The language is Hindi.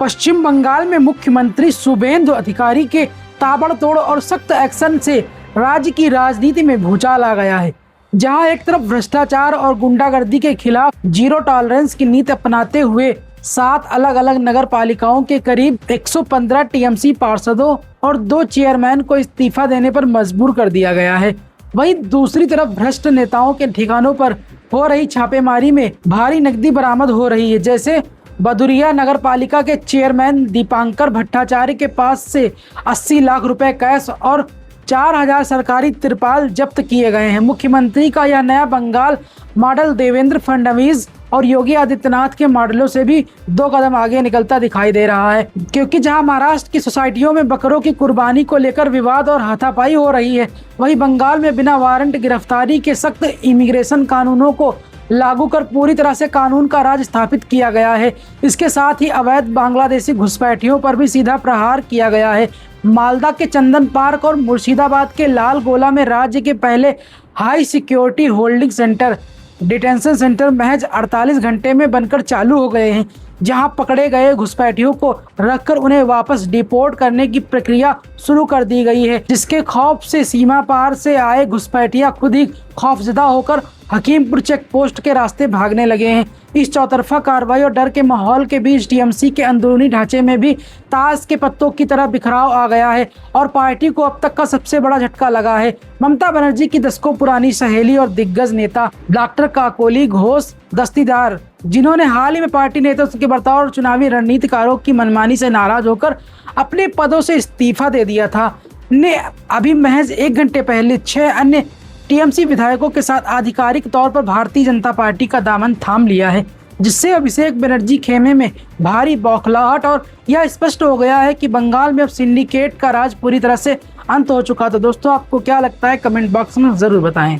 पश्चिम बंगाल में मुख्यमंत्री शुभेंदु अधिकारी के ताबड़तोड़ और सख्त एक्शन से राज्य की राजनीति में भूचाल आ गया है। जहां एक तरफ भ्रष्टाचार और गुंडागर्दी के खिलाफ जीरो टॉलरेंस की नीति अपनाते हुए 7 अलग अलग नगर पालिकाओं के करीब 115 टीएमसी पार्षदों और 2 चेयरमैन को इस्तीफा देने पर मजबूर कर दिया गया है। वहीं दूसरी तरफ भ्रष्ट नेताओं के ठिकानों पर हो रही छापेमारी में भारी नकदी बरामद हो रही है। जैसे बदुरिया नगर पालिका के चेयरमैन दीपांकर भट्टाचार्य के पास से 80 लाख रुपए कैश और 4000 सरकारी तिरपाल जब्त किए गए हैं। मुख्यमंत्री का यह नया बंगाल मॉडल देवेंद्र फडणवीस और योगी आदित्यनाथ के मॉडलों से भी 2 कदम आगे निकलता दिखाई दे रहा है, क्योंकि जहां महाराष्ट्र की सोसाइटियों में बकरों की कुर्बानी को लेकर विवाद और हाथापाई हो रही है, वहीं बंगाल में बिना वारंट गिरफ्तारी के सख्त इमिग्रेशन कानूनों को लागू कर पूरी तरह से कानून का राज स्थापित किया गया है। इसके साथ ही अवैध बांग्लादेशी घुसपैठियों पर भी सीधा प्रहार किया गया है। मालदा के चंदन पार्क और मुर्शिदाबाद के लाल गोला में राज्य के पहले high security holding centre detention centre महज 48 घंटे में बनकर चालू हो गए हैं, जहां पकड़े गए घुसपैठियों को रखकर उन्हें वापस डिपोर्ट करने की प्रक्रिया शुरू कर दी गई है, जिसके खौफ से सीमा पार से आए घुसपैठिया खुद ही खौफजदा होकर हकीमपुर चेक पोस्ट के रास्ते भागने लगे हैं। इस चौतरफा कार्रवाई और डर के माहौल के बीच टीएमसी के अंदरूनी ढांचे में भी ताश के पत्तों की तरह बिखराव आ गया है और पार्टी को अब तक का सबसे बड़ा झटका लगा है। ममता बनर्जी की दशकों पुरानी सहेली और दिग्गज नेता डॉक्टर काकोली घोष दस्तीदार, जिन्होंने हाल ही में पार्टी नेतृत्व के बर्ताव और चुनावी रणनीतिकारों की मनमानी से नाराज होकर अपने पदों से इस्तीफा दे दिया था, ने अभी महज 1 घंटे पहले 6 अन्य टीएमसी विधायकों के साथ आधिकारिक तौर पर भारतीय जनता पार्टी का दामन थाम लिया है, जिससे अभिषेक बनर्जी खेमे में भारी बौखलाहट और यह स्पष्ट हो गया है कि बंगाल में अब सिंडिकेट का राज पूरी तरह से अंत हो चुका। तो दोस्तों, आपको क्या लगता है, कमेंट बॉक्स में जरूर बताएं।